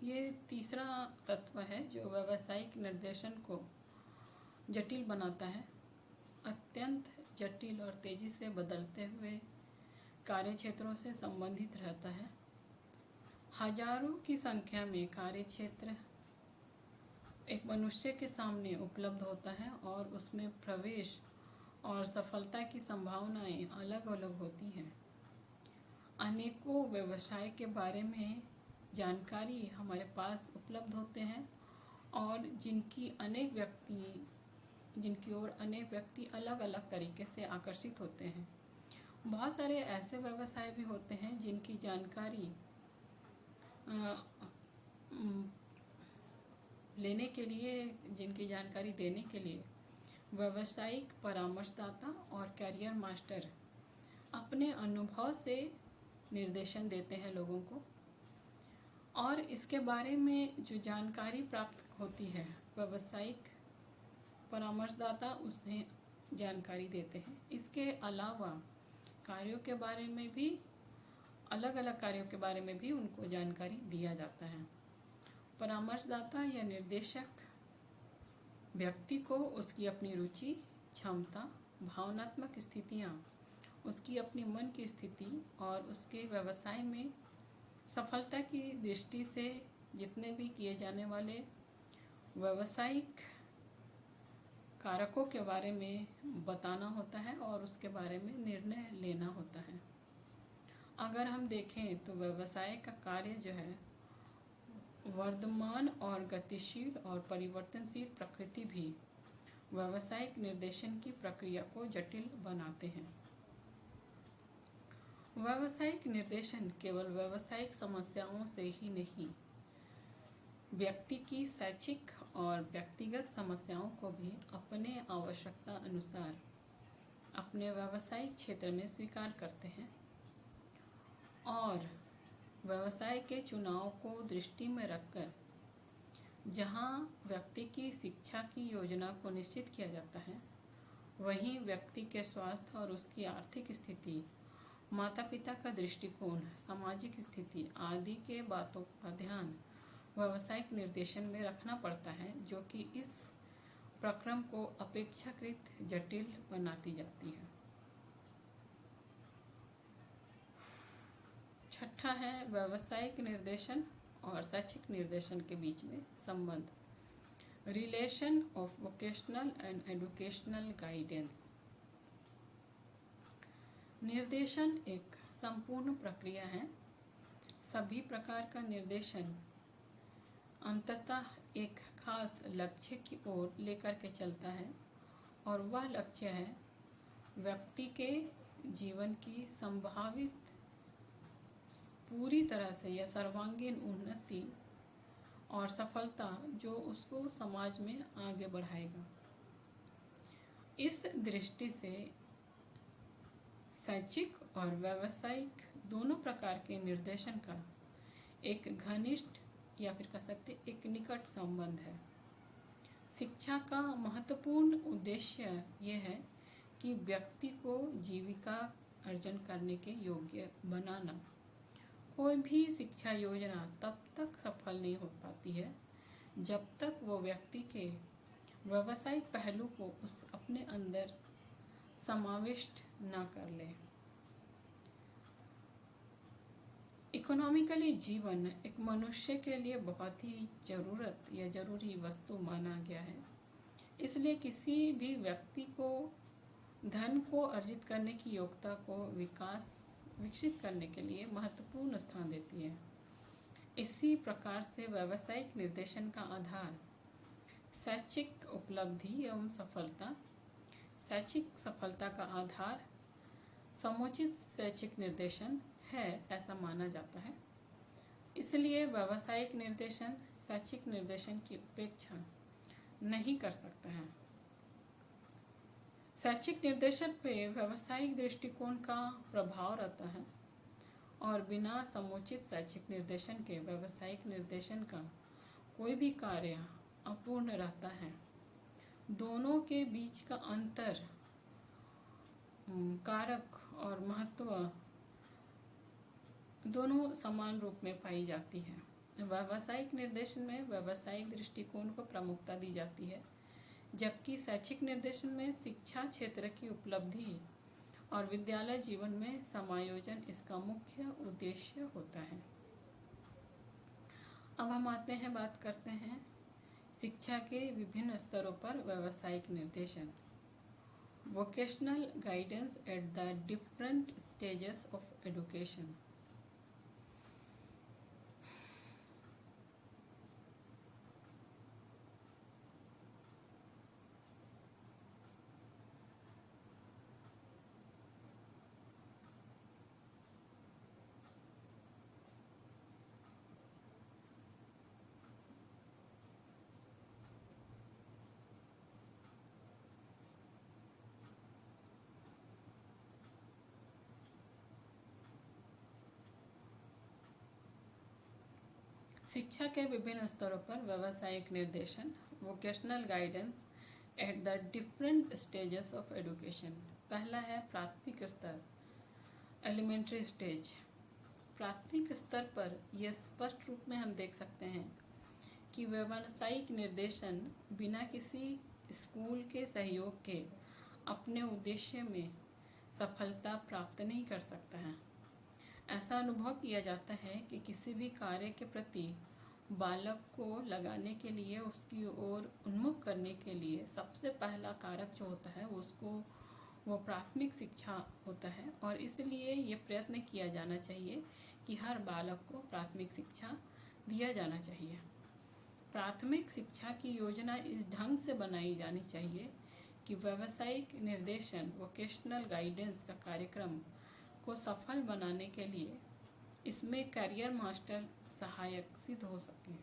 ये तीसरा तत्व है जो व्यावसायिक निर्देशन को जटिल बनाता है। अत्यंत जटिल और तेजी से बदलते हुए कार्यक्षेत्रों से संबंधित रहता है। हजारों की संख्या में कार्यक्षेत्र एक मनुष्य के सामने उपलब्ध होता है और उसमें प्रवेश और सफलता की संभावनाएं अलग अलग होती हैं। अनेकों व्यवसाय के बारे में जानकारी हमारे पास उपलब्ध होते हैं और जिनकी ओर अनेक व्यक्ति अलग अलग तरीके से आकर्षित होते हैं। बहुत सारे ऐसे व्यवसाय भी होते हैं जिनकी जानकारी लेने के लिए, जिनकी जानकारी देने के लिए व्यावसायिक परामर्शदाता और कैरियर मास्टर अपने अनुभव से निर्देशन देते हैं लोगों को, और इसके बारे में जो जानकारी प्राप्त होती है व्यावसायिक परामर्शदाता उसे जानकारी देते हैं। इसके अलावा कार्यों के बारे में भी अलग अलग कार्यों के बारे में भी उनको जानकारी दिया जाता है। परामर्शदाता या निर्देशक व्यक्ति को उसकी अपनी रुचि, क्षमता, भावनात्मक स्थितियाँ, उसकी अपनी मन की स्थिति और उसके व्यवसाय में सफलता की दृष्टि से जितने भी किए जाने वाले व्यावसायिक कारकों के बारे में बताना होता है और उसके बारे में निर्णय लेना होता है। अगर हम देखें तो व्यवसाय का कार्य जो है वर्तमान और गतिशील और परिवर्तनशील प्रकृति भी व्यावसायिक निर्देशन की प्रक्रिया को जटिल बनाते हैं। व्यावसायिक निर्देशन केवल व्यावसायिक समस्याओं से ही नहीं, व्यक्ति की शैक्षिक और व्यक्तिगत समस्याओं को भी अपने आवश्यकता अनुसार अपने व्यावसायिक क्षेत्र में स्वीकार करते हैं और व्यवसाय के चुनाव को दृष्टि में रखकर जहां व्यक्ति की शिक्षा की योजना को निश्चित किया जाता है, वहीं व्यक्ति के स्वास्थ्य और उसकी आर्थिक स्थिति, माता पिता का दृष्टिकोण, सामाजिक स्थिति आदि के बातों का ध्यान व्यावसायिक निर्देशन में रखना पड़ता है, जो कि इस प्रक्रम को अपेक्षाकृत जटिल बनाती जाती है। छठा है व्यावसायिक निर्देशन और शैक्षिक निर्देशन के बीच में संबंध, relation of vocational and educational guidance. निर्देशन एक संपूर्ण प्रक्रिया है। सभी प्रकार का निर्देशन अंततः एक खास लक्ष्य की ओर लेकर के चलता है और वह लक्ष्य है व्यक्ति के जीवन की संभावित पूरी तरह से या सर्वांगीण उन्नति और सफलता, जो उसको समाज में आगे बढ़ाएगा। इस दृष्टि से शैक्षिक और व्यावसायिक दोनों प्रकार के निर्देशन का एक घनिष्ठ या फिर कह सकते एक निकट संबंध है। शिक्षा का महत्वपूर्ण उद्देश्य यह है कि व्यक्ति को जीविका अर्जन करने के योग्य बनाना। कोई भी शिक्षा योजना तब तक सफल नहीं हो पाती है जब तक वो व्यक्ति के व्यावसायिक पहलू को उस अपने अंदर समाविष्ट ना कर ले। इकोनॉमिकली जीवन एक मनुष्य के लिए बहुत ही जरूरत या जरूरी वस्तु माना गया है, इसलिए किसी भी व्यक्ति को धन को अर्जित करने की योग्यता को विकसित करने के लिए महत्वपूर्ण स्थान देती है। इसी प्रकार से व्यावसायिक निर्देशन का आधार शैक्षिक उपलब्धि एवं सफलता, शैक्षिक सफलता का आधार समुचित शैक्षिक निर्देशन है, ऐसा माना जाता है। इसलिए व्यावसायिक निर्देशन शैक्षिक निर्देशन की उपेक्षा नहीं कर सकता है। शैक्षिक निर्देशन पे व्यावसायिक दृष्टिकोण का प्रभाव रहता है और बिना समुचित शैक्षिक निर्देशन के व्यावसायिक निर्देशन का कोई भी कार्य अपूर्ण रहता है। दोनों के बीच का अंतर, कारक और महत्व दोनों समान रूप में पाई जाती है। व्यावसायिक निर्देशन में व्यावसायिक दृष्टिकोण को प्रमुखता दी जाती है, जबकि शैक्षिक निर्देशन में शिक्षा क्षेत्र की उपलब्धि और विद्यालय जीवन में समायोजन इसका मुख्य उद्देश्य होता है। अब हम आते हैं, बात करते हैं शिक्षा के विभिन्न स्तरों पर व्यावसायिक निर्देशन, vocational guidance at the different stages of education. शिक्षा के विभिन्न स्तरों पर व्यावसायिक निर्देशन, vocational guidance at the different stages of education. पहला है प्राथमिक स्तर, एलिमेंट्री स्टेज। प्राथमिक स्तर पर यह स्पष्ट रूप में हम देख सकते हैं कि व्यावसायिक निर्देशन बिना किसी स्कूल के सहयोग के अपने उद्देश्य में सफलता प्राप्त नहीं कर सकता है। ऐसा अनुभव किया जाता है कि किसी भी कार्य के प्रति बालक को लगाने के लिए, उसकी ओर उन्मुख करने के लिए सबसे पहला कारक जो होता है वो प्राथमिक शिक्षा होता है। और इसलिए ये प्रयत्न किया जाना चाहिए कि हर बालक को प्राथमिक शिक्षा दिया जाना चाहिए। प्राथमिक शिक्षा की योजना इस ढंग से बनाई जानी चाहिए कि व्यावसायिक निर्देशन वोकेशनल गाइडेंस का कार्यक्रम को सफल बनाने के लिए इसमें करियर मास्टर सहायक सिद्ध हो सके।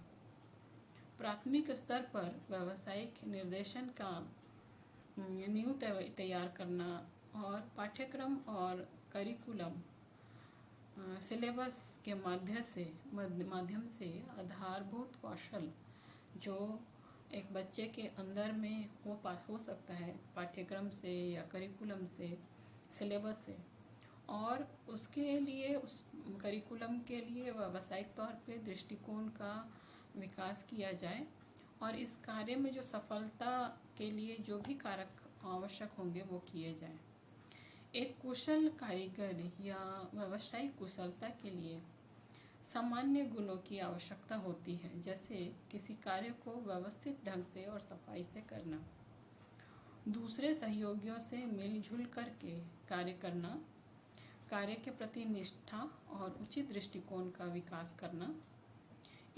प्राथमिक स्तर पर व्यावसायिक निर्देशन का नींव तैयार करना और पाठ्यक्रम और करिकुलम सिलेबस के माध्यम से आधारभूत कौशल जो एक बच्चे के अंदर में हो सकता है पाठ्यक्रम से या करिकुलम से, सिलेबस से, और उसके लिए उस करिकुलम के लिए व्यावसायिक तौर पे दृष्टिकोण का विकास किया जाए और इस कार्य में जो सफलता के लिए जो भी कारक आवश्यक होंगे वो किए जाएं। एक कुशल कारीगर या व्यावसायिक कुशलता के लिए सामान्य गुणों की आवश्यकता होती है, जैसे किसी कार्य को व्यवस्थित ढंग से और सफाई से करना, दूसरे सहयोगियों से मिलजुल करके कार्य करना, कार्य के प्रति निष्ठा और उचित दृष्टिकोण का विकास करना।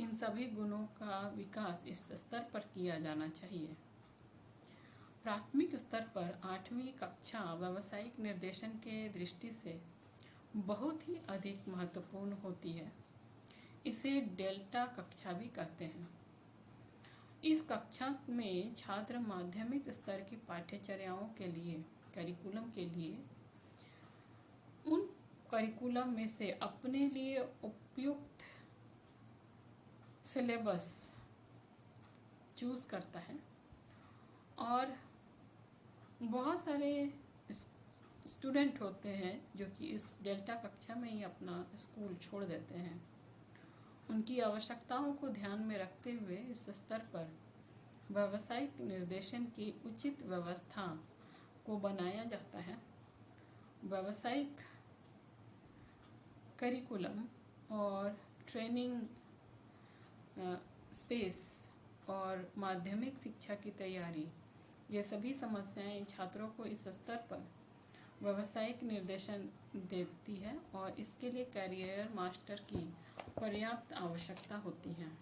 इन सभी गुणों का विकास इस स्तर पर किया जाना चाहिए। प्राथमिक स्तर पर 8वीं कक्षा व्यावसायिक निर्देशन के दृष्टि से बहुत ही अधिक महत्वपूर्ण होती है। इसे डेल्टा कक्षा भी कहते हैं। इस कक्षा में छात्र माध्यमिक स्तर की पाठ्यचर्याओं के लिए, करिकुलम के लिए उन करिकुलम में से अपने लिए उपयुक्त सिलेबस चूज़ करता है और बहुत सारे स्टूडेंट होते हैं जो कि इस डेल्टा कक्षा में ही अपना स्कूल छोड़ देते हैं। उनकी आवश्यकताओं को ध्यान में रखते हुए इस स्तर पर व्यावसायिक निर्देशन की उचित व्यवस्था को बनाया जाता है। व्यावसायिक करिकुलम और ट्रेनिंग स्पेस और माध्यमिक शिक्षा की तैयारी, ये सभी समस्याएं छात्रों को इस स्तर पर व्यावसायिक निर्देशन देती है और इसके लिए करियर मास्टर की पर्याप्त आवश्यकता होती है।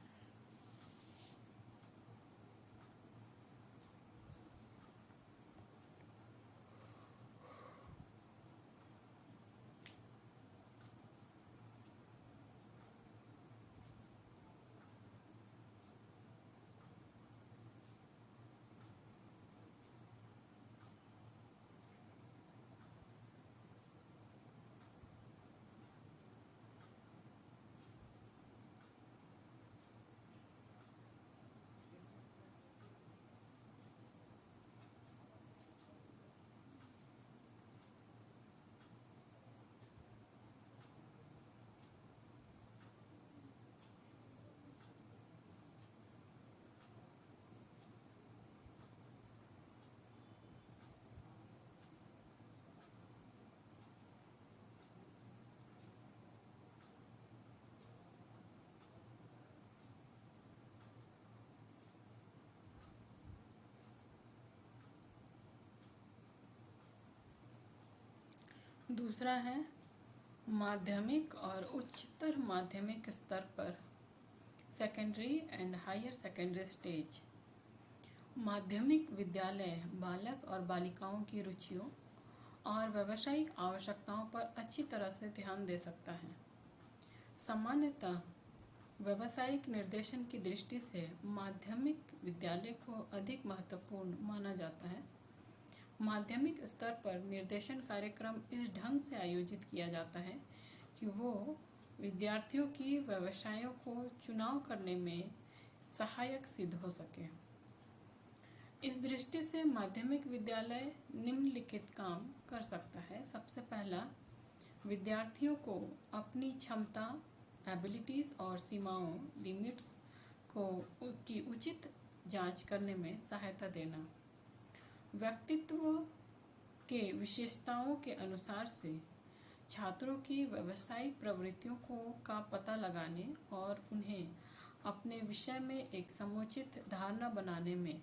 दूसरा है माध्यमिक और उच्चतर माध्यमिक स्तर पर secondary and higher secondary stage. माध्यमिक विद्यालय बालक और बालिकाओं की रुचियों और व्यावसायिक आवश्यकताओं पर अच्छी तरह से ध्यान दे सकता है। सामान्यतः व्यावसायिक निर्देशन की दृष्टि से माध्यमिक विद्यालय को अधिक महत्वपूर्ण माना जाता है। माध्यमिक स्तर पर निर्देशन कार्यक्रम इस ढंग से आयोजित किया जाता है कि वो विद्यार्थियों की व्यवसायों को चुनाव करने में सहायक सिद्ध हो सके। इस दृष्टि से माध्यमिक विद्यालय निम्नलिखित काम कर सकता है। सबसे पहला, विद्यार्थियों को अपनी क्षमता, एबिलिटीज़ और सीमाओं, लिमिट्स की उचित जांच करने में सहायता देना। व्यक्तित्व के विशेषताओं के अनुसार से छात्रों की व्यावसायिक प्रवृत्तियों का पता लगाने और उन्हें अपने विषय में एक समुचित धारणा बनाने में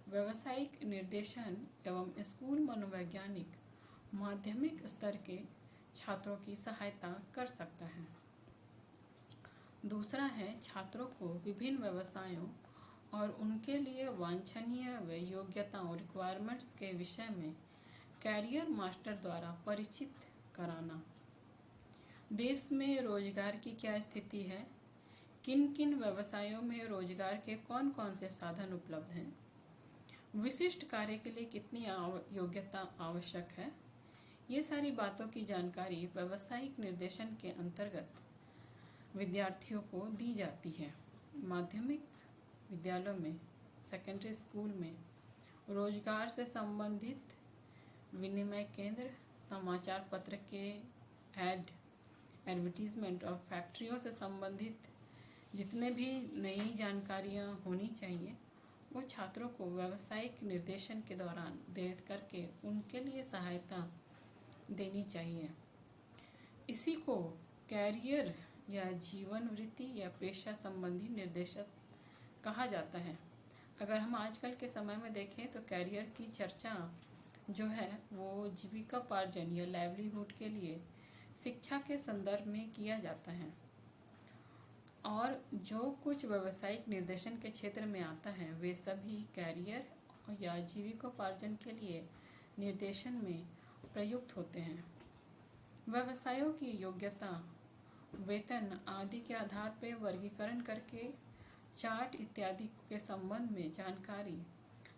व्यावसायिक निर्देशन एवं स्कूल मनोवैज्ञानिक माध्यमिक स्तर के छात्रों की सहायता कर सकता है। दूसरा है छात्रों को विभिन्न व्यवसायों और उनके लिए वांछनीय व योग्यताओं रिक्वायरमेंट्स के विषय में कैरियर मास्टर द्वारा परिचित कराना। देश में रोजगार की क्या स्थिति है, किन किन व्यवसायों में रोजगार के कौन कौन से साधन उपलब्ध हैं, विशिष्ट कार्य के लिए कितनी योग्यता आवश्यक है, ये सारी बातों की जानकारी व्यावसायिक निर्देशन के अंतर्गत विद्यार्थियों को दी जाती है। माध्यमिक विद्यालयों में, सेकेंडरी स्कूल में रोजगार से संबंधित विनिमय केंद्र, समाचार पत्र के एडवर्टीजमेंट और फैक्ट्रियों से संबंधित जितने भी नई जानकारियाँ होनी चाहिए वो छात्रों को व्यावसायिक निर्देशन के दौरान दे करके उनके लिए सहायता देनी चाहिए। इसी को कैरियर या जीवन वृत्ति या पेशा संबंधी निर्देशन कहा जाता है। अगर हम आजकल के समय में देखें तो कैरियर की चर्चा जो है वो जीविकोपार्जन या लाइवलीहुड के लिए शिक्षा के संदर्भ में किया जाता है, और जो कुछ व्यावसायिक निर्देशन के क्षेत्र में आता है वे सभी कैरियर या जीविकोपार्जन के लिए निर्देशन में प्रयुक्त होते हैं। व्यवसायों की योग्यता, वेतन आदि के आधार पर वर्गीकरण करके चार्ट इत्यादि के संबंध में जानकारी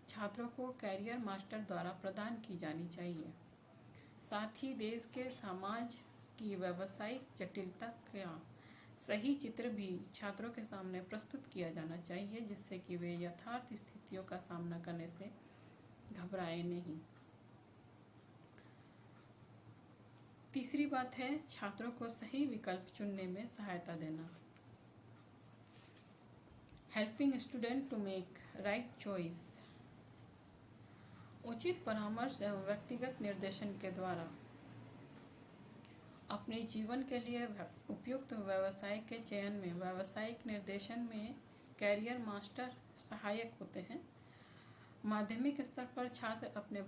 छात्रों को कैरियर मास्टर द्वारा प्रदान की जानी चाहिए। साथ ही देश के समाज की व्यावसायिक जटिलता का सही चित्र भी छात्रों के सामने प्रस्तुत किया जाना चाहिए, जिससे कि वे यथार्थ स्थितियों का सामना करने से घबराए नहीं। तीसरी बात है छात्रों को सही विकल्प चुनने में सहायता देना। Helping student to make right choice. उचित परामर्श एवं व्यक्तिगत निर्देशन के द्वारा अपने जीवन के लिए उपयुक्त व्यवसाय के चयन में व्यावसायिक निर्देशन में कैरियर मास्टर सहायक होते हैं। माध्यमिक स्तर पर छात्र अपने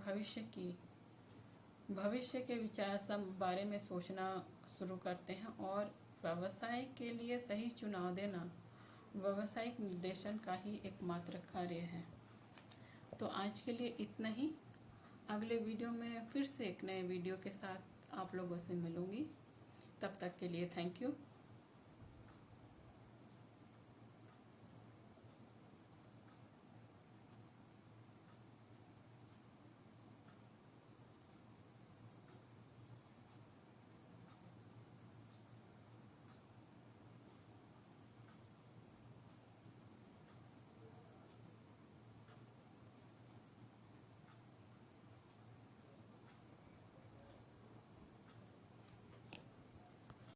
भविष्य के विचार सब बारे में सोचना शुरू करते हैं और व्यवसाय के लिए सही चुनाव देना व्यावसायिक निर्देशन का ही एकमात्र कार्य है। तो आज के लिए इतना ही। अगले वीडियो में फिर से एक नए वीडियो के साथ आप लोगों से मिलूंगी। तब तक के लिए थैंक यू।